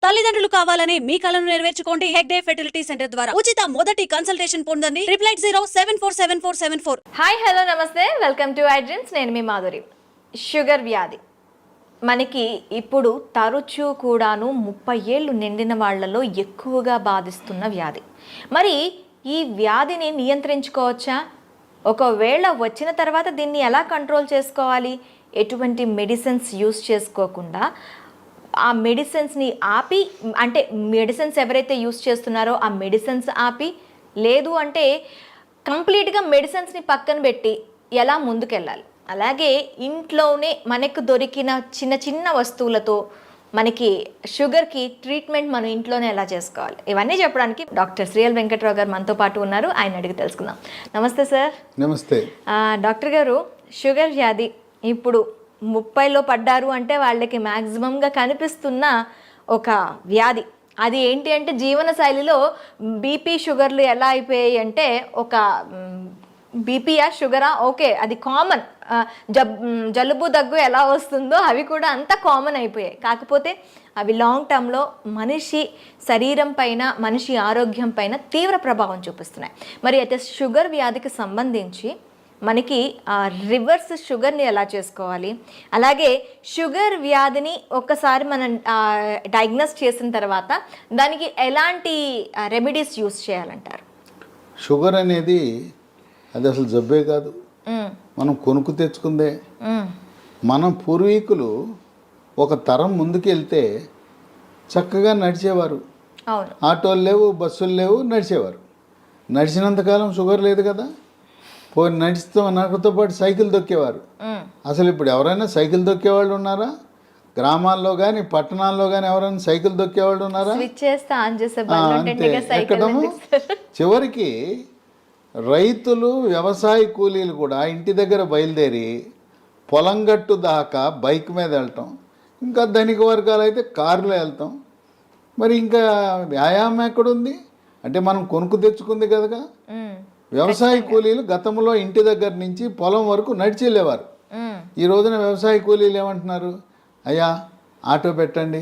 తల్లిదండ్రులు కావాలని మీ కలను నెరవేర్చుకోండి. హెగ్డే ఫెర్టిలిటీ సెంటర్ ద్వారా ఉచిత మొదటి కన్సల్టేషన్ పొందండి. 8807474774. హాయ్ హలో నమస్తే, వెల్కమ్ టు ఐ డ్రీమ్స్. నేను మీ మాధురి. షుగర్ వ్యాధి మనకి ఇప్పుడు తరచూ కూడాను 30 ఏళ్ళు నిండిన వాళ్ళలో ఎక్కువగా బాధిస్తున్న వ్యాధి. మరి ఈ వ్యాధిని నియంత్రించుకోవచ్చా? ఒకవేళ వచ్చిన తర్వాత దీన్ని ఎలా కంట్రోల్ చేసుకోవాలి? ఎటువంటి మెడిసిన్స్ యూస్ చేసుకోకుండా ఆ మెడిసిన్స్ని ఆపి, అంటే మెడిసిన్స్ ఎవరైతే యూస్ చేస్తున్నారో ఆ మెడిసిన్స్ ఆపి, లేదు అంటే కంప్లీట్గా మెడిసిన్స్ని పక్కన పెట్టి ఎలా ముందుకెళ్ళాలి? అలాగే ఇంట్లోనే మనకు దొరికిన చిన్న చిన్న వస్తువులతో మనకి షుగర్కి ట్రీట్మెంట్ మనం ఇంట్లోనే ఎలా చేసుకోవాలి, ఇవన్నీ చెప్పడానికి డాక్టర్ శ్రీఎల్ వెంకట్రావు గారు మనతో పాటు ఉన్నారు. ఆయన అడిగి తెలుసుకుందాం. నమస్తే సార్. నమస్తే డాక్టర్ గారు. షుగర్ వ్యాధి ఇప్పుడు 30లో పడ్డారు అంటే వాళ్ళకి మ్యాక్సిమంగా కనిపిస్తున్న ఒక వ్యాధి. అది ఏంటి అంటే జీవనశైలిలో బీపీ షుగర్లు ఎలా అయిపోయాయి అంటే, ఒక బీపీయా షుగరా ఓకే అది కామన్, జలుబు దగ్గు ఎలా వస్తుందో అవి కూడా అంత కామన్ అయిపోయాయి. కాకపోతే అవి లాంగ్ టర్మ్లో మనిషి శరీరం పైన, మనిషి ఆరోగ్యం పైన తీవ్ర ప్రభావం చూపిస్తున్నాయి. మరి అయితే షుగర్ వ్యాధికి సంబంధించి మనకి రివర్స్ షుగర్ని ఎలా చేసుకోవాలి, అలాగే షుగర్ వ్యాధిని ఒక్కసారి మనం డయాగ్నోస్ చేసిన తర్వాత దానికి ఎలాంటి రెమెడీస్ యూస్ చేయాలంటారు? షుగర్ అనేది అది అసలు జబ్బే కాదు, మనం కొనుక్కు తెచ్చుకుందే. మన పూర్వీకులు ఒక తరం ముందుకెళ్తే చక్కగా నడిచేవారు. ఆటోలు లేవు, బస్సులు లేవు, నడిచేవారు. నడిచినంతకాలం షుగర్ లేదు కదా. పోయి నడుస్తూ నాకుతో పాటు సైకిల్ దొక్కేవారు. అసలు ఇప్పుడు ఎవరైనా సైకిల్ దొక్కేవాళ్ళు ఉన్నారా? గ్రామాల్లో కానీ పట్టణాల్లో కానీ ఎవరైనా సైకిల్ దొక్కేవాళ్ళు ఉన్నారా? అంతే. ఎక్కడము చివరికి రైతులు, వ్యవసాయ కూలీలు కూడా ఇంటి దగ్గర బయలుదేరి పొలం గట్టు దాకా బైక్ మీద వెళ్ళటం, ఇంకా ధనిక వర్గాలు అయితే కారులో వెళ్తాం. మరి ఇంకా వ్యాయామం ఎక్కడుంది అంటే మనం కొనుక్కు తెచ్చుకుంది కదగా. వ్యవసాయ కూలీలు గతంలో ఇంటి దగ్గర నుంచి పొలం వరకు నడిచి వెళ్ళేవారు. ఈ రోజున వ్యవసాయ కూలీలు ఏమంటున్నారు? అయ్యా ఆటో పెట్టండి,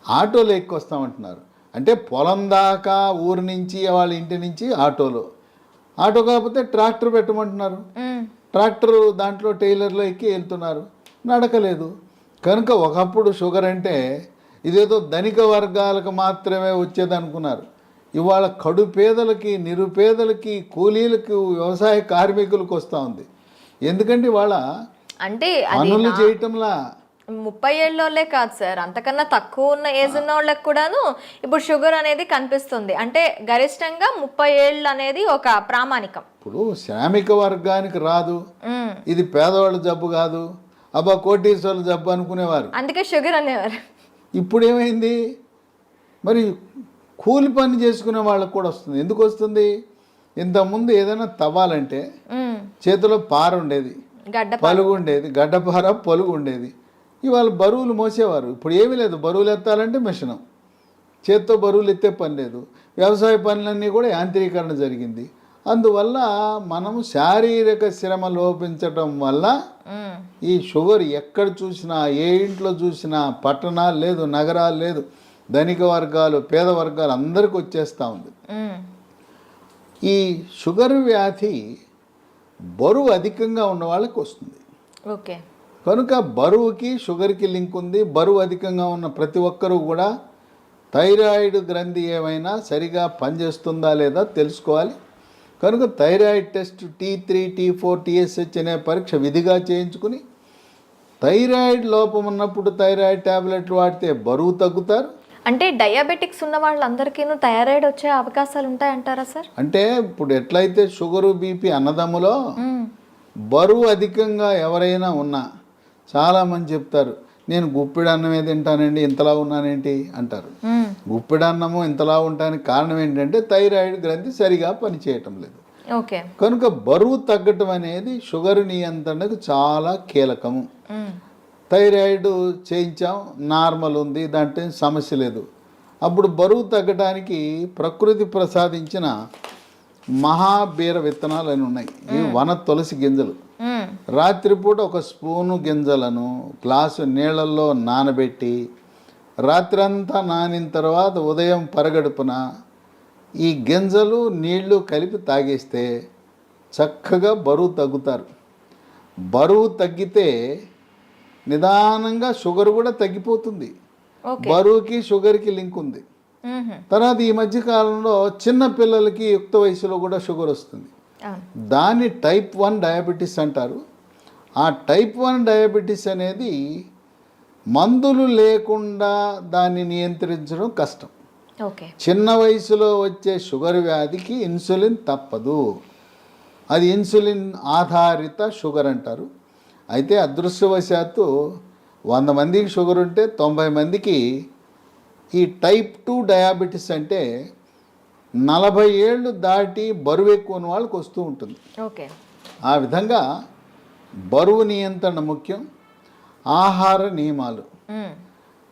ఆటోలో ఎక్కొస్తామంటున్నారు. అంటే పొలం దాకా ఊరి నుంచి వాళ్ళ ఇంటి నుంచి ఆటోలో, ఆటో కాకపోతే ట్రాక్టర్ పెట్టమంటున్నారు. ట్రాక్టర్ దాంట్లో టైలర్లో ఎక్కి వెళ్తున్నారు, నడకలేదు. కనుక ఒకప్పుడు షుగర్ అంటే ఇదేదో ధనిక వర్గాలకు మాత్రమే వచ్చేది అనుకున్నారు. ఇవాళ కడు పేదలకి, నిరుపేదలకి, కూలీలకు, వ్యవసాయ కార్మికులకు వస్తూ ఉంది. ఎందుకంటే వాళ్ళ అంటే పనులు చేయటంలా 30 ఏళ్ళలోనే కాదు సార్, అంతకన్నా తక్కువ ఉన్న ఏజ్ ఉన్న వాళ్ళకి కూడాను ఇప్పుడు షుగర్ అనేది కనిపిస్తుంది. అంటే గరిష్టంగా 30 ఏళ్ళు అనేది ఒక ప్రామాణికం. ఇప్పుడు శ్రామిక వర్గానికి రాదు, ఇది పేదవాళ్ళ జబ్బు కాదు, అబ్బా కోటీశ్వర్ల జబ్బు అనుకునేవారు, అందుకే షుగర్ అనేవారు. ఇప్పుడు ఏమైంది? మరి కూలి పని చేసుకునే వాళ్ళకు కూడా వస్తుంది. ఎందుకు వస్తుంది? ఇంతకుముందు ఏదైనా తవ్వాలంటే చేతిలో పార ఉండేది, పలుగు ఉండేది, గడ్డపార పలుగు ఉండేది. ఇవాళ బరువులు మోసేవారు. ఇప్పుడు ఏమీ లేదు, బరువులు ఎత్తాలంటే మిషనం, చేత్తో బరువులు ఎత్తే పని లేదు. వ్యవసాయ పనులన్నీ కూడా యాంత్రీకరణ జరిగింది. అందువల్ల మనము శారీరక శ్రమ లోపించటం వల్ల ఈ షుగర్ ఎక్కడ చూసినా, ఏ ఇంట్లో చూసినా, పట్టణాలు లేదు, నగరాలు లేదు, ధనిక వర్గాలు, పేద వర్గాలు అందరికి వచ్చేస్తూ ఉంది. ఈ షుగర్ వ్యాధి బరువు అధికంగా ఉన్న వాళ్ళకి వస్తుంది. ఓకే. కనుక బరువుకి షుగర్కి లింక్ ఉంది. బరువు అధికంగా ఉన్న ప్రతి ఒక్కరూ కూడా థైరాయిడ్ గ్రంథి ఏమైనా సరిగా పనిచేస్తుందా లేదా తెలుసుకోవాలి. కనుక thyroid test T3, T4, TSH అనే పరీక్ష విధిగా చేయించుకుని, థైరాయిడ్ లోపం ఉన్నప్పుడు థైరాయిడ్ ట్యాబ్లెట్లు వాడితే బరువు తగ్గుతారు. అంటే డయాబెటిక్స్ ఉన్న వాళ్ళందరికీ థైరాయిడ్ వచ్చే అవకాశాలు ఉంటాయంటారా సార్? అంటే ఇప్పుడు ఎట్లయితే షుగరు, బీపీ అన్నదమ్ములో బరువు అధికంగా ఎవరైనా ఉన్నా చాలామంది చెప్తారు, నేను గుప్పిడి అన్నమే తింటానండి, ఇంతలా ఉన్నానేంటి అంటారు. గుప్పిడి అన్నము ఇంతలా ఉండడానికి కారణం ఏంటంటే థైరాయిడ్ గ్రంథి సరిగా పనిచేయటం లేదు. ఓకే. కనుక బరువు తగ్గటం అనేది షుగర్ నియంత్రణకు చాలా కీలకము. థైరాయిడ్ చేయించాం, నార్మల్ ఉంది, దాంట్లో సమస్య లేదు. అప్పుడు బరువు తగ్గడానికి ప్రకృతి ప్రసాదించిన మహాబీర విత్తనాలు అని ఉన్నాయి. ఇవి వన తులసి గింజలు. రాత్రిపూట ఒక స్పూను గింజలను గ్లాసు నీళ్ళల్లో నానబెట్టి రాత్రంతా నానిన తర్వాత ఉదయం పరగడుపున ఈ గింజలు నీళ్లు కలిపి తాగేస్తే చక్కగా బరువు తగ్గుతారు. బరువు తగ్గితే నిదానంగా షుగర్ కూడా తగ్గిపోతుంది. ఓకే. బరువుకి షుగర్కి లింక్ ఉంది. తర్వాత ఈ మధ్య కాలంలో చిన్న పిల్లలకి యుక్త వయసులో కూడా షుగర్ వస్తుంది. అవును. దాన్ని టైప్ 1 డయాబెటీస్ అంటారు. ఆ టైప్ 1 డయాబెటీస్ అనేది మందులు లేకుండా దాన్ని నియంత్రించడం కష్టం. ఓకే. చిన్న వయసులో వచ్చే షుగర్ వ్యాధికి ఇన్సులిన్ తప్పదు. అది ఇన్సులిన్ ఆధారిత షుగర్ అంటారు. అయితే అదృష్టవశాత్తు 100 మందికి షుగర్ ఉంటే 90 మందికి ఈ టైప్ 2 డయాబెటీస్ అంటే 40 ఏళ్ళు దాటి బరువు ఎక్కువ ఉన్న వాళ్ళకి వస్తూ ఉంటుంది. ఓకే. ఆ విధంగా బరువు నియంత్రణ ముఖ్యం. ఆహార నియమాలు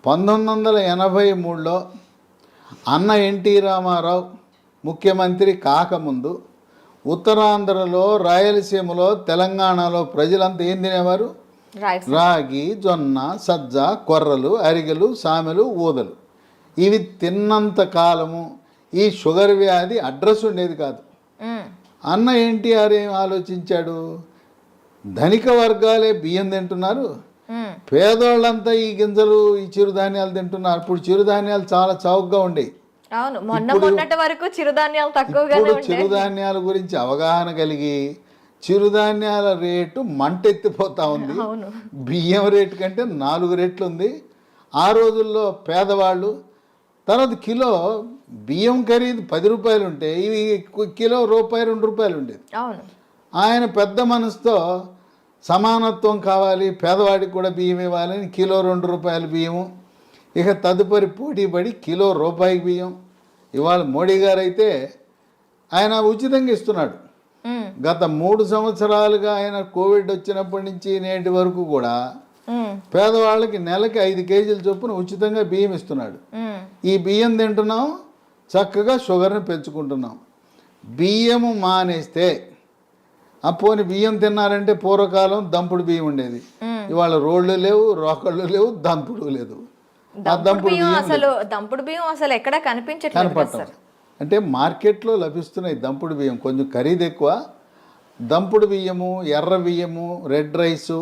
1983లో అన్న ఎన్టీ రామారావు ముఖ్యమంత్రి కాకముందు ఉత్తరాంధ్రలో, రాయలసీమలో, తెలంగాణలో ప్రజలంతా ఏం తినేవారు? రైస్. రాగి, జొన్న, సజ్జ, కొర్రలు, అరిగెలు, సామెలు, ఊదలు. ఇవి తిన్నంత కాలము ఈ షుగర్ వ్యాధి అడ్రస్ ఉండేది కాదు. అన్న ఎన్టీఆర్ ఏం ఆలోచించాడు? ధనిక వర్గాలే బియ్యం తింటున్నారు, పేదోళ్ళంతా ఈ గింజలు, ఈ చిరుధాన్యాలు తింటున్నారు. ఇప్పుడు చిరుధాన్యాలు చాలా చౌకగా ఉండేవి. అవును, మొన్నటి వరకు చిరుధాన్యాలు తక్కువగానే ఇప్పుడు ఉండేవి. చిరుధాన్యాల గురించి అవగాహన కలిగి చిరుధాన్యాల రేటు మంటెత్తిపోతా ఉంది. అవును. బియ్యం రేటు కంటే 4 రెట్లు ఉంది. ఆ రోజుల్లో పేదవాళ్ళు తర్వాత కిలో బియ్యం ఖరీదు 10 రూపాయలు ఉంటే ఇవి కిలో రూపాయి 2 రూపాయలు ఉండేది. అవును. ఆయన పెద్ద మనసుతో సమానత్వం కావాలి, పేదవాడికి కూడా బియ్యం ఇవ్వాలని కిలో 2 రూపాయల బియ్యము. ఇక తదుపరి పోటీపడి కిలో రూపాయి బియ్యం. ఇవాళ మోడీ గారు అయితే ఆయన ఉచితంగా ఇస్తున్నాడు. గత 3 సంవత్సరాలుగా ఆయన కోవిడ్ వచ్చినప్పటి నుంచి నేటి వరకు కూడా పేదవాళ్ళకి నెలకి 5 కేజీల చొప్పున ఉచితంగా బియ్యం ఇస్తున్నాడు. ఈ బియ్యం తింటున్నాం, చక్కగా షుగర్ని పెంచుకుంటున్నాం. బియ్యము మానేస్తే పోని బియ్యం తిన్నారంటే పూర్వకాలం దంపుడు బియ్యం ఉండేది. ఇవాళ రోళ్ళు లేవు, రోకళ్ళు లేవు, దంపుడు లేదు. ఆ దంపుడు బియ్యం దంపుడు బియ్యం అసలు ఎక్కడ కనిపించట్లేదు కనపడటం. అంటే మార్కెట్లో లభిస్తున్నాయి దంపుడు బియ్యం, కొంచెం ఖరీదు ఎక్కువ. దంపుడు బియ్యము, ఎర్ర బియ్యము, రెడ్ రైసు,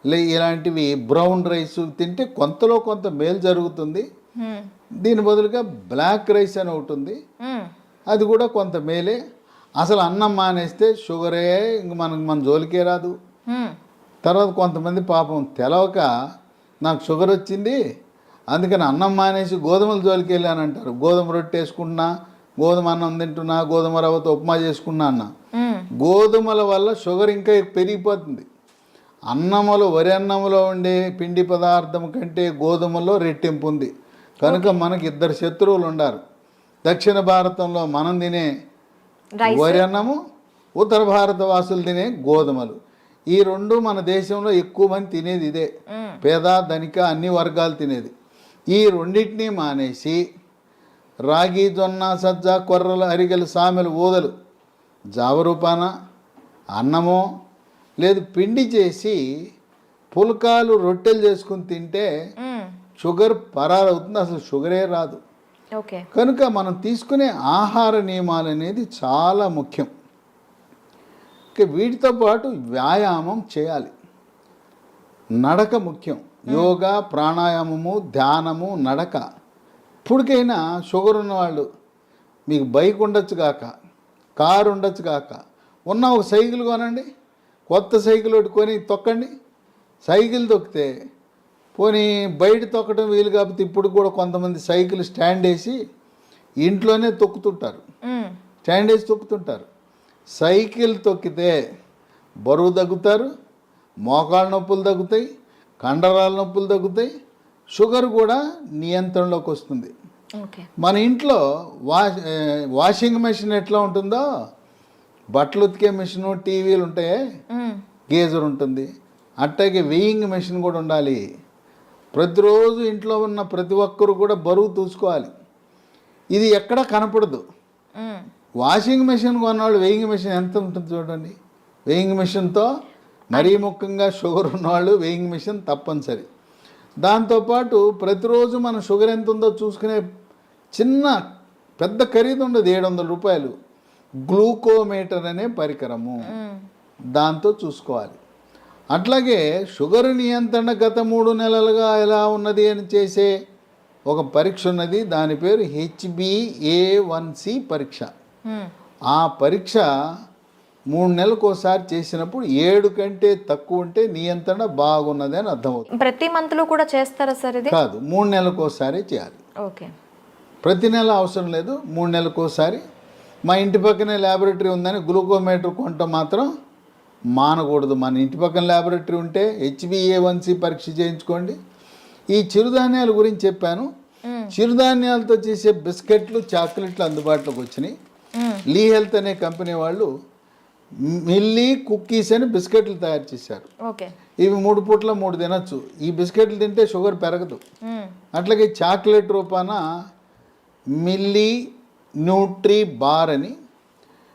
ఇలాంటివి బ్రౌన్ రైసు తింటే కొంతలో కొంత మేలు జరుగుతుంది. దీని బదులుగా బ్లాక్ రైస్ అని ఒకటి ఉంది, అది కూడా కొంత మేలే. అసలు అన్నం మానేస్తే షుగరే ఇంక మన జోలికే రాదు. తర్వాత కొంతమంది పాపం తెలవక నాకు షుగర్ వచ్చింది అందుకని అన్నం మానేసి గోధుమల జోలికి వెళ్ళానంటారు. గోధుమ రొట్టె వేసుకుంటున్నా, గోధుమ అన్నం తింటున్నా, గోధుమ రవ్వతో ఉప్మా చేసుకున్నా అన్న. గోధుమల వల్ల షుగర్ ఇంకా పెరిగిపోతుంది. అన్నములో, వరి అన్నములో ఉండే పిండి పదార్థం కంటే గోధుమలో రెట్టింపు ఉంది. కనుక మనకి 2 శత్రువులు ఉండారు. దక్షిణ భారతంలో మనం తినే వరి అన్నము, ఉత్తర భారత వాసులు తినే గోధుమలు. ఈ 2 మన దేశంలో ఎక్కువ మంది తినేది ఇదే. పేద, ధనిక అన్ని వర్గాలు తినేది. ఈ రెండింటినీ మానేసి రాగి, జొన్న, సజ్జ, కొర్రలు, అరిగెలు, సామెలు, ఊదలు జావరూపాన అన్నమో లేదు పిండి చేసి పుల్కాలు, రొట్టెలు చేసుకుని తింటే షుగర్ పరారవుతుంది. అసలు షుగరే రాదు. ఓకే. కనుక మనం తీసుకునే ఆహార నియమాలు అనేది చాలా ముఖ్యం. వీటితో పాటు వ్యాయామం చేయాలి. నడక ముఖ్యం. యోగా, ప్రాణాయామము, ధ్యానము, నడక. ఇప్పటికైనా షుగర్ ఉన్నవాళ్ళు మీకు బైక్ ఉండొచ్చు కాక, కారు ఉండొచ్చు కాక, ఉన్న ఒక సైకిల్ కొనండి. కొత్త సైకిల్ ఒకటి కొని తొక్కండి. సైకిల్ తొక్కితే పోనీ బయట తొక్కడం వీలు కాకపోతే ఇప్పుడు కూడా కొంతమంది సైకిల్ స్టాండ్ వేసి ఇంట్లోనే తొక్కుతుంటారు. స్టాండ్ వేసి తొక్కుతుంటారు. సైకిల్ తొక్కితే బరువు తగ్గుతారు, మోకాళ్ళ నొప్పులు తగ్గుతాయి, కండరాల నొప్పులు తగ్గుతాయి, షుగర్ కూడా నియంత్రణలోకి వస్తుంది. మన ఇంట్లో వాషింగ్ మెషిన్ ఎట్లా ఉంటుందో బట్టలు ఉతికే మెషిన్, టీవీలు ఉంటాయి, గేజర్ ఉంటుంది, అట్టాగే వెయింగ్ మెషిన్ కూడా ఉండాలి. ప్రతిరోజు ఇంట్లో ఉన్న ప్రతి ఒక్కరు కూడా బరువు చూసుకోవాలి. ఇది ఎక్కడ కనపడదు. వాషింగ్ మెషిన్ కొన్నవాళ్ళు వెయింగ్ మెషిన్ ఎంత ఉంటుంది చూడండి. వెయింగ్ మెషిన్తో మరీ ముఖ్యంగా షుగర్ ఉన్నవాళ్ళు వెయింగ్ మెషిన్ తప్పనిసరి. దాంతోపాటు ప్రతిరోజు మన షుగర్ ఎంత ఉందో చూసుకునే చిన్న పెద్ద ఖరీదు ఉండదు, 700 రూపాయలు, గ్లూకోమీటర్ అనే పరికరము, దాంతో చూసుకోవాలి. అట్లాగే షుగర్ నియంత్రణ గత 3 నెలలుగా ఎలా ఉన్నది అని చేసే ఒక పరీక్ష ఉన్నది, దాని పేరు HbA1c పరీక్ష. ఆ పరీక్ష 3 నెలలకు ఒకసారి చేసినప్పుడు 7 కంటే తక్కువ ఉంటే నియంత్రణ బాగున్నది అని అర్థమవుతుంది. ప్రతి మంత్లో కూడా చేస్తారా సార్ ఇది? కాదు, 3 నెలలకు ఒకసారి చేయాలి. ఓకే. ప్రతి నెల అవసరం లేదు, 3 నెలలకు ఒకసారి. మా ఇంటి పక్కనే ల్యాబొరేటరీ ఉందని గ్లూకోమీటర్ కొంట మాత్రం మానకూడదు. మన ఇంటి పక్కన ల్యాబొరేటరీ ఉంటే HbA1c పరీక్ష చేయించుకోండి. ఈ చిరుధాన్యాల గురించి చెప్పాను. చిరుధాన్యాలతో చేసే బిస్కెట్లు, చాక్లెట్లు అందుబాటులోకి వచ్చినాయి. లీ హెల్త్ అనే కంపెనీ వాళ్ళు మిల్లీ కుక్కీస్ అని బిస్కెట్లు తయారు చేశారు. ఓకే. ఇవి 3 పూట్ల 3 తినచ్చు. ఈ బిస్కెట్లు తింటే షుగర్ పెరగదు. అట్లాగే చాక్లెట్ రూపాన మిల్లీ న్యూట్రీ బార్ అని,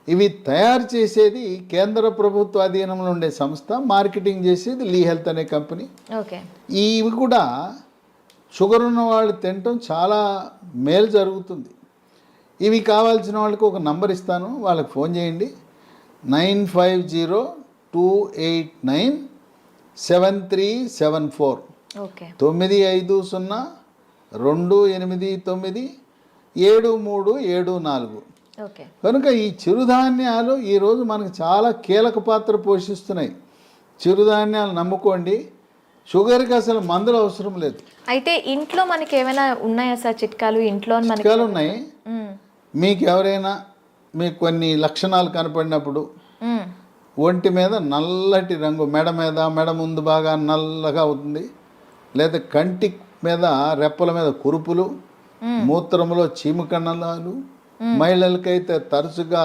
ఇవి తయారు చేసేది కేంద్ర ప్రభుత్వ అధీనంలో ఉండే సంస్థ, మార్కెటింగ్ చేసేది లీ హెల్త్ అనే కంపెనీ. ఓకే. ఇవి కూడా షుగర్ ఉన్న వాళ్ళు తినటం చాలా మేలు జరుగుతుంది. ఇవి కావాల్సిన వాళ్ళకి ఒక నంబర్ ఇస్తాను, వాళ్ళకి ఫోన్ చేయండి. 9502897374. ఓకే. 9502897374. ఓకే. కనుక ఈ చిరుధాన్యాలు ఈరోజు మనకు చాలా కీలక పాత్ర పోషిస్తున్నాయి. చిరుధాన్యాలు నమ్ముకోండి, షుగర్కి అసలు మందులు అవసరం లేదు. అయితే ఇంట్లో మనకి ఏమైనా ఉన్నాయా సార్ చిట్కాలు? ఇంట్లో చిట్కాలు ఉన్నాయి. మీకు ఎవరైనా మీకు కొన్ని లక్షణాలు కనపడినప్పుడు ఒంటి మీద నల్లటి రంగు, మెడ ముందు బాగా నల్లగా అవుతుంది, లేదా కంటి మీద రెప్పల మీద కురుపులు, మూత్రంలో చీమకణాలు, మహిళలకైతే తరచుగా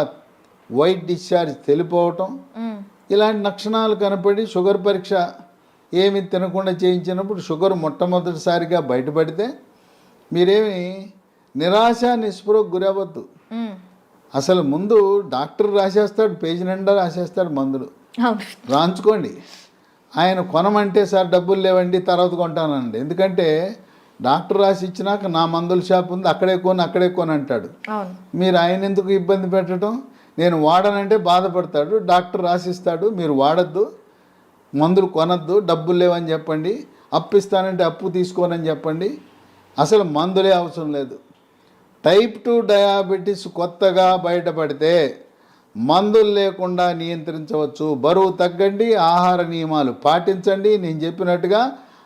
వైట్ డిశ్చార్జ్ తెలిపోవటం, ఇలాంటి లక్షణాలు కనపడి షుగర్ పరీక్ష ఏమి తినకుండా చేయించినప్పుడు షుగర్ మొట్టమొదటిసారిగా బయటపడితే మీరేమి నిరాశ నిస్పృహకు గురవద్దు. అసలు ముందు డాక్టర్ రాసేస్తాడు, పేజీ నిండా రాసేస్తాడు మందులు, రాంచుకోండి. ఆయన కొనమంటే సార్ డబ్బులు లేవండి తర్వాత కొంటానండి, ఎందుకంటే డాక్టర్ రాసి ఇచ్చినాక నా మందుల షాప్ ఉంది అక్కడే కొని అంటాడు. మీరు ఆయన ఎందుకు ఇబ్బంది పెట్టడం? నేను వాడనంటే బాధపడతాడు, డాక్టర్ రాసిస్తాడు, మీరు వాడద్దు, మందులు కొనద్దు, డబ్బులు లేవని చెప్పండి, అప్పు ఇస్తానంటే అప్పు తీసుకోనని చెప్పండి. అసలు మందులే అవసరం లేదు. టైప్ 2 డయాబెటీస్ కొత్తగా బయటపడితే మందులు లేకుండా నియంత్రించవచ్చు. బరువు తగ్గండి, ఆహార నియమాలు పాటించండి. నేను చెప్పినట్టుగా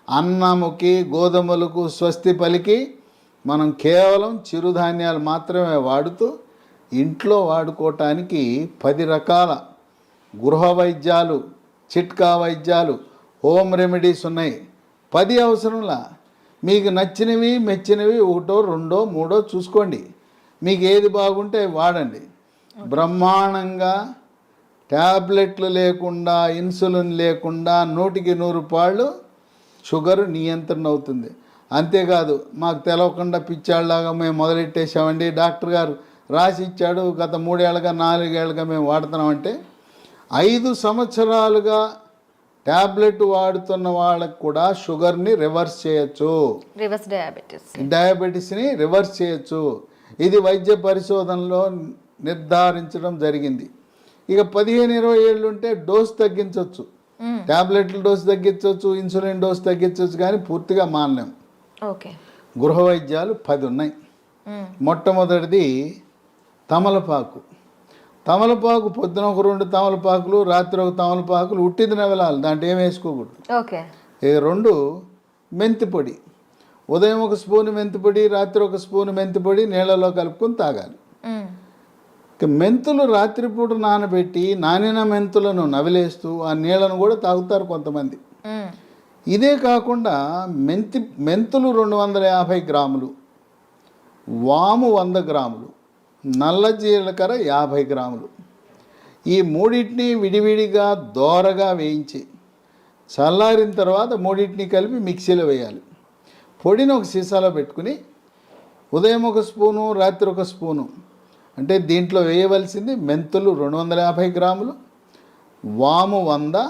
అన్నముకి గోధుమలకు స్వస్తి పలికి మనం కేవలం చిరుధాన్యాలు మాత్రమే వాడుతూ ఇంట్లో వాడుకోవటానికి 10 రకాల గృహ వైద్యాలు, చిట్కా వైద్యాలు, హోమ్ రెమెడీస్ ఉన్నాయి. 10 అవసరంలా. మీకు నచ్చినవి మెచ్చినవి 1, 2, 3 చూసుకోండి. మీకు ఏది బాగుంటే వాడండి. బ్రహ్మాండంగా ట్యాబ్లెట్లు లేకుండా, ఇన్సులిన్ లేకుండా 100కి 100 పాళ్ళు షుగర్ నియంత్రణ అవుతుంది. అంతేకాదు మాకు తెలవకుండా పిచ్చాళ్ళలాగా మేము మొదలెట్టేసామండి, డాక్టర్ గారు రాసి ఇచ్చాడు, గత 3 ఏళ్ళగా 4 ఏళ్ళగా మేము వాడుతున్నామంటే 5 సంవత్సరాలుగా ట్యాబ్లెట్ వాడుతున్న వాళ్ళకు కూడా షుగర్ని రివర్స్ చేయొచ్చు, డయాబెటీస్ని రివర్స్ చేయొచ్చు. ఇది వైద్య పరిశోధనలో నిర్ధారించడం జరిగింది. ఇక 15-20 ఏళ్ళు ఉంటే డోస్ తగ్గించవచ్చు, ట్యాబ్లెట్ల డోస్ తగ్గించవచ్చు, ఇన్సులిన్ డోస్ తగ్గించవచ్చు, కానీ పూర్తిగా మానలేం. ఓకే. గృహ వైద్యాలు 10 ఉన్నాయి. మొట్టమొదటిది తమలపాకు. తమలపాకు పొద్దున ఒక 2 తమలపాకులు, రాత్రి ఒక తమలపాకులు ఉట్టిది నవలాలి, దాంట్లో ఏం వేసుకోకూడదు. ఓకే. 2 మెంతిపొడి. ఉదయం 1 స్పూన్ మెంతిపొడి, రాత్రి 1 స్పూన్ మెంతిపొడి నీళ్ళలో కలుపుకొని తాగాలి. మెంతులు రాత్రిపూట నానబెట్టి నానిన మెంతులను నవిలేస్తూ ఆ నీళ్ళను కూడా తాగుతారు కొంతమంది. ఇదే కాకుండా మెంతులు 250 గ్రాములు, వాము 100 గ్రాములు, నల్ల జీలకర్ర 50 గ్రాములు, ఈ 3 విడివిడిగా దోరగా వేయించి చల్లారిన తర్వాత 3 కలిపి మిక్సీలో వేయాలి. పొడిని ఒక సీసాలో పెట్టుకుని ఉదయం 1 స్పూను, రాత్రి 1 స్పూను, అంటే దీంట్లో వేయవలసింది మెంతులు 250 గ్రాములు, వాము 100,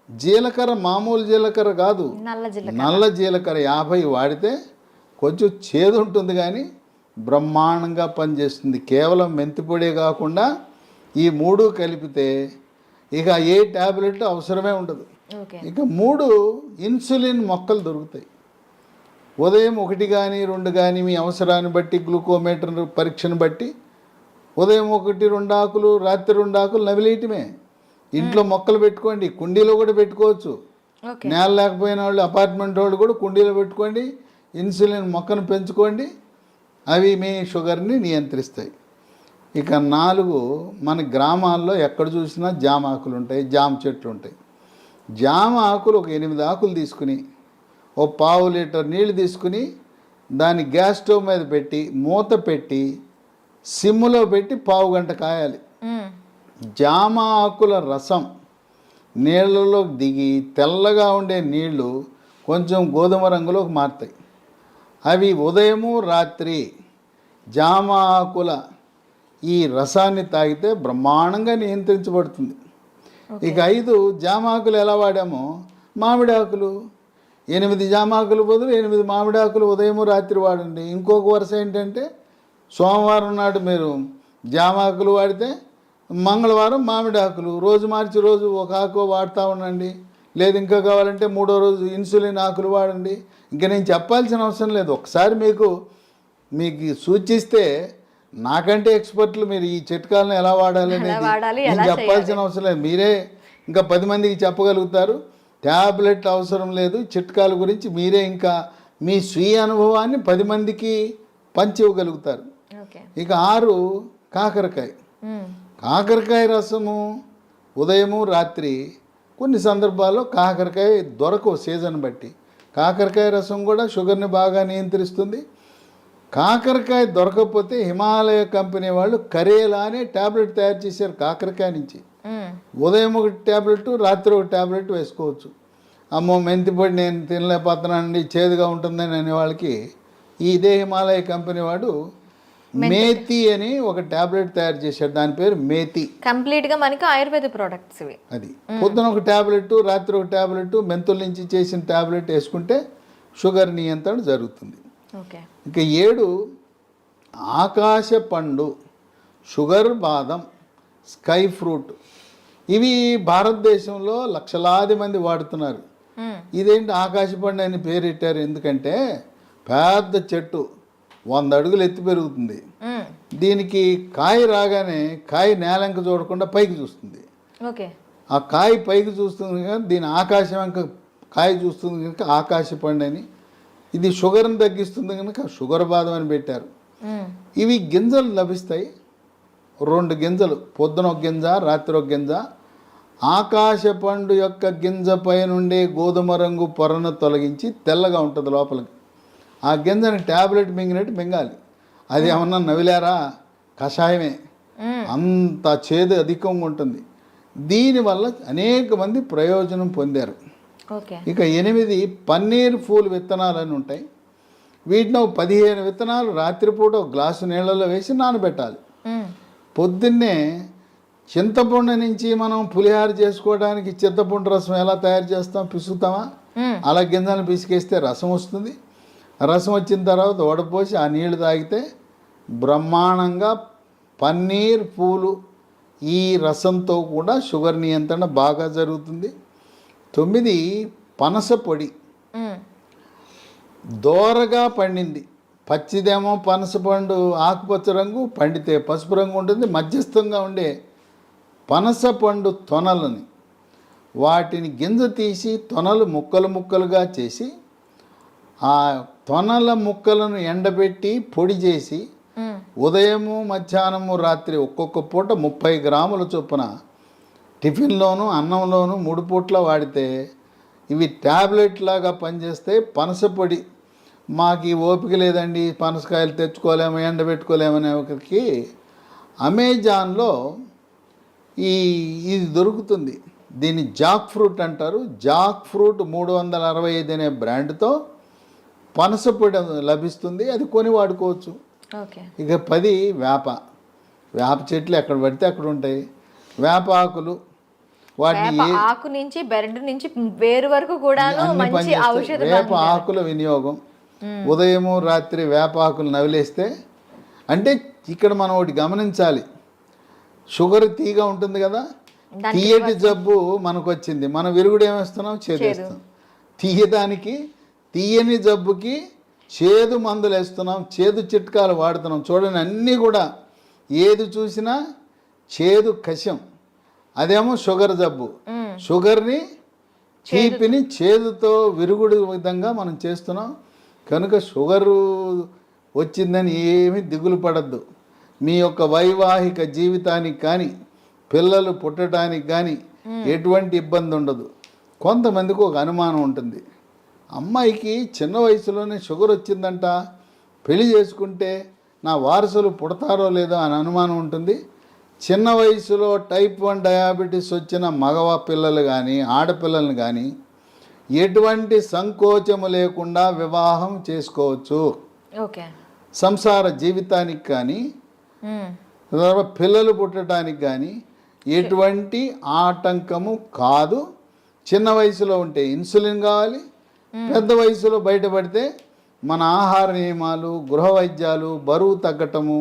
జీలకర్ర మామూలు జీలకర్ర కాదు, నల్ల జీలకర్ర. నల్ల జీలకర్ర 50 వాడితే కొంచెం చేదు ఉంటుంది కానీ బ్రహ్మాండంగా పనిచేస్తుంది. కేవలం మెంతిపొడే కాకుండా ఈ 3 కలిపితే ఇక ఏ ట్యాబ్లెట్ అవసరమే ఉండదు. ఓకే. ఇక 3 ఇన్సులిన్ మొక్కలు దొరుకుతాయి. ఉదయం 1 కానీ 2 కానీ మీ అవసరాన్ని బట్టి గ్లూకోమీటర్ పరీక్షను బట్టి ఉదయం 1-2 ఆకులు, రాత్రి 2 ఆకులు నవిలేయటమే. ఇంట్లో మొక్కలు పెట్టుకోండి, కుండీలో కూడా పెట్టుకోవచ్చు. ఓకే. నేల లేకపోయిన వాళ్ళు, అపార్ట్మెంట్ వాళ్ళు కూడా కుండీలో పెట్టుకోండి, ఇన్సులిన్ మొక్కను పెంచుకోండి. అవి మీ షుగర్ని నియంత్రిస్తాయి. ఇక 4 మన గ్రామాల్లో ఎక్కడ చూసినా జామ ఆకులు ఉంటాయి, జామ చెట్లు ఉంటాయి. జామ ఆకులు ఒక 8 ఆకులు తీసుకుని ఓ 1/2 లీటర్ నీళ్ళు తీసుకుని దాన్ని గ్యాస్ స్టవ్ మీద పెట్టి మూత పెట్టి సిమ్లో పెట్టి 1/2 గంట కాయాలి. జామ ఆకుల రసం నీళ్ళలోకి దిగి తెల్లగా ఉండే నీళ్లు కొంచెం గోధుమ రంగులోకి మారుతాయి. అవి ఉదయము రాత్రి జామ ఆకుల ఈ రసాన్ని తాగితే బ్రహ్మాండంగా నియంత్రించబడుతుంది. ఇక 5 జామ ఆకులు ఎలా వాడామో, మామిడి ఆకులు 8 జామ ఆకులు బదులు 8 మామిడి ఆకులు ఉదయము రాత్రి వాడండి. ఇంకొక వరుస ఏంటంటే సోమవారం నాడు మీరు జామ ఆకులు వాడితే మంగళవారం మామిడి ఆకులు, రోజు మార్చి రోజు ఒక ఆకు వాడుతూ ఉండండి. లేదు ఇంకా కావాలంటే 3వ రోజు ఇన్సులిన్ ఆకులు వాడండి. ఇంకా నేను చెప్పాల్సిన అవసరం లేదు. ఒకసారి మీకు సూచిస్తే నాకంటే ఎక్స్పర్ట్లు మీరు ఈ చిట్కాలను ఎలా వాడాలి అనేది నేను చెప్పాల్సిన అవసరం లేదు. మీరే ఇంకా 10 మందికి చెప్పగలుగుతారు. ట్యాబ్లెట్ అవసరం లేదు. చిట్కాల గురించి మీరే ఇంకా మీ స్వీయ అనుభవాన్ని 10 మందికి పంచివ్వగలుగుతారు. ఇక 6 కాకరకాయ. కాకరకాయ రసము ఉదయము రాత్రి కొన్ని సందర్భాల్లో కాకరకాయ దొరకవు సీజన్ బట్టి. కాకరకాయ రసం కూడా షుగర్ని బాగా నియంత్రిస్తుంది. కాకరకాయ దొరకకపోతే హిమాలయ కంపెనీ వాళ్ళు కరేలా అనే ట్యాబ్లెట్ తయారు చేశారు కాకరకాయ నుంచి. ఉదయం 1 ట్యాబ్లెట్, రాత్రి 1 ట్యాబ్లెట్ వేసుకోవచ్చు. అమ్మో మెంతిపొడి నేను తినలేకపోతున్నానండి, చేదుగా ఉంటుందని అనే వాళ్ళకి ఇదే హిమాలయ కంపెనీ వాడు మేతి అని ఒక ట్యాబ్లెట్ తయారు చేశాడు. దాని పేరు మేతి. కంప్లీట్గా మనకి ఆయుర్వేద ప్రోడక్ట్స్ ఇవి. అది పొద్దున 1 ట్యాబ్లెట్, రాత్రి 1 ట్యాబ్లెట్, మెంతుల నుంచి చేసిన ట్యాబ్లెట్ వేసుకుంటే షుగర్ నియంత్రణ జరుగుతుంది. ఓకే. ఇక 7 ఆకాశ పండు, షుగర్ బాదం, స్కై ఫ్రూట్. ఇవి భారతదేశంలో లక్షలాది మంది వాడుతున్నారు. ఇదేంటి ఆకాశ పండు అని పేరెట్టారు ఎందుకంటే పెద్ద చెట్టు 100 అడుగులు ఎత్తి పెరుగుతుంది. దీనికి కాయ రాగానే కాయ నేలంక చూడకుండా పైకి చూస్తుంది. ఓకే. ఆ కాయ పైకి చూస్తుంది కనుక దీని ఆకాశం వెంక కాయ చూస్తుంది కనుక ఆకాశ పండు అని. ఇది షుగర్ని తగ్గిస్తుంది కనుక షుగర్ బాదం అని పెట్టారు. ఇవి గింజలు లభిస్తాయి. 2 గింజలు, పొద్దున 1 గింజ, రాత్రి 1 గింజ. ఆకాశ పండు యొక్క గింజ పైనుండే గోధుమ రంగు పొరను తొలగించి తెల్లగా ఉంటుంది లోపలికి. ఆ గింజని ట్యాబ్లెట్ మింగినట్టు మింగాలి. అది ఏమన్నా నవిలారా, కషాయమే. అంత చేదు అధికంగా ఉంటుంది. దీనివల్ల అనేక మంది ప్రయోజనం పొందారు. ఇక 8 పన్నీర్ పూలు విత్తనాలు అని ఉంటాయి. వీటిని 15 విత్తనాలు రాత్రిపూట 1 గ్లాసు నీళ్ళలో వేసి నానబెట్టాలి. పొద్దున్నే చింతపండు నుంచి మనం పులిహార చేసుకోవడానికి చింతపండు రసం ఎలా తయారు చేస్తాం, పిసుకుతామా, అలా గింజలను పిసికేస్తే రసం వస్తుంది. రసం వచ్చిన తర్వాత వడపోసి ఆ నీళ్లు తాగితే బ్రహ్మాండంగా పన్నీర్ పూలు ఈ రసంతో కూడా షుగర్ నియంత్రణ బాగా జరుగుతుంది. 9 పనస పొడి. దోరగా పండింది, పచ్చిదేమో పనస పండు ఆకుపచ్చ రంగు, పండితే పసుపు రంగు ఉంటుంది. మధ్యస్థంగా ఉండే పనస పండు తొనలని వాటిని గింజ తీసి తొనలు ముక్కలు ముక్కలుగా చేసి ఆ తొనల ముక్కలను ఎండబెట్టి పొడి చేసి ఉదయము మధ్యాహ్నము రాత్రి ఒక్కొక్క పూట 30 గ్రాముల చొప్పున టిఫిన్లోను అన్నంలోను 3 పూట్ల వాడితే ఇవి ట్యాబ్లెట్ లాగా పనిచేస్తే. పనస పొడి మాకు ఈ ఓపిక లేదండి, పనసకాయలు తెచ్చుకోలేము, ఎండబెట్టుకోలేమనే ఒకరికి అమెజాన్లో ఇది దొరుకుతుంది. దీన్ని జాక్ ఫ్రూట్ అంటారు. జాక్ ఫ్రూట్ 365 అనే బ్రాండ్తో పనస పొడి లభిస్తుంది. అది కొని వాడుకోవచ్చు. ఇక 10 వేప చెట్లు ఎక్కడ పడితే అక్కడ ఉంటాయి. వేప ఆకులు వాటిని వేప ఆకు నుంచి బెరడు నుంచి వేరు వరకు కూడాను అన్ని మంచి పనిచేస్తాయి. ఔషధ వేప ఆకుల వినియోగం ఉదయము రాత్రి వేప ఆకులు నవిలేస్తే, అంటే ఇక్కడ మనం ఒకటి గమనించాలి, షుగర్ తీగా ఉంటుంది కదా, తీయటి జబ్బు మనకు వచ్చింది, మనం విరుగుడు ఏమేస్తున్నాం, చేదేస్తాం. తీయడానికి తీయని జబ్బుకి చేదు మందులు వేస్తున్నాం, చేదు చిట్కాలు వాడుతున్నాం. చూడండి, అన్నీ కూడా ఏది చూసినా చేదు కషం. అదేమో షుగర్ జబ్బు, షుగర్ని తీపిని చేదుతో విరుగుడు విధంగా మనం చేస్తున్నాం. కనుక షుగరు వచ్చిందని ఏమీ దిగులు పడద్దు. మీ యొక్క వైవాహిక జీవితానికి కానీ పిల్లలు పుట్టడానికి కానీ ఎటువంటి ఇబ్బంది ఉండదు. కొంతమందికి ఒక అనుమానం ఉంటుంది, అమ్మాయికి చిన్న వయసులోనే షుగర్ వచ్చిందంట, పెళ్లి చేసుకుంటే నా వారసులు పుడతారో లేదో అని అనుమానం ఉంటుంది. చిన్న వయసులో టైప్ 1 డయాబెటీస్ వచ్చిన మగవ పిల్లలు కానీ ఆడపిల్లలను కానీ ఎటువంటి సంకోచము లేకుండా వివాహం చేసుకోవచ్చు. ఓకే. సంసార జీవితానికి కానీ పిల్లలు పుట్టడానికి కానీ ఎటువంటి ఆటంకము కాదు. చిన్న వయసులో ఉంటే ఇన్సులిన్ కావాలి, పెద్ద వయసులో బయటపడితే మన ఆహార నియమాలు, గృహ వైద్యాలు, బరువు తగ్గటము,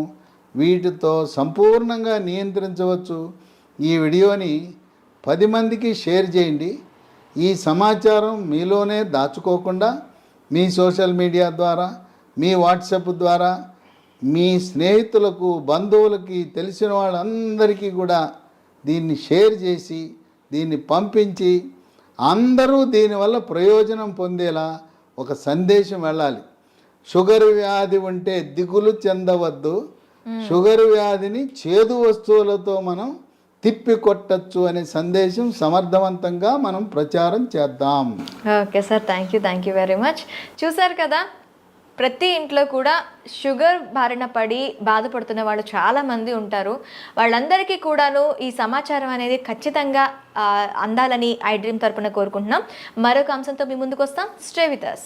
వీటితో సంపూర్ణంగా నియంత్రించవచ్చు. ఈ వీడియోని 10 మందికి షేర్ చేయండి. ఈ సమాచారం మీలోనే దాచుకోకుండా మీ సోషల్ మీడియా ద్వారా, మీ వాట్సాప్ ద్వారా, మీ స్నేహితులకు, బంధువులకి, తెలిసిన వాళ్ళందరికీ కూడా దీన్ని షేర్ చేసి దీన్ని పంపించి అందరూ దీనివల్ల ప్రయోజనం పొందేలా ఒక సందేశం వెళ్ళాలి. షుగర్ వ్యాధి ఉంటే దిగులు చెందవద్దు, షుగర్ వ్యాధిని చేదు వస్తువులతో మనం తిప్పి కొట్టచ్చు అనే సందేశం సమర్థవంతంగా మనం ప్రచారం చేద్దాం. Okay sir, thank you very much. చూసారు కదా, ప్రతి ఇంట్లో కూడా షుగర్ బారిన పడి బాధపడుతున్న వాళ్ళు చాలామంది ఉంటారు. వాళ్ళందరికీ కూడాను ఈ సమాచారం అనేది ఖచ్చితంగా అందాలని ఐ డ్రీమ్ తరపున కోరుకుంటున్నాం. మరొక అంశంతో మీ ముందుకు వస్తాం. Stay with us.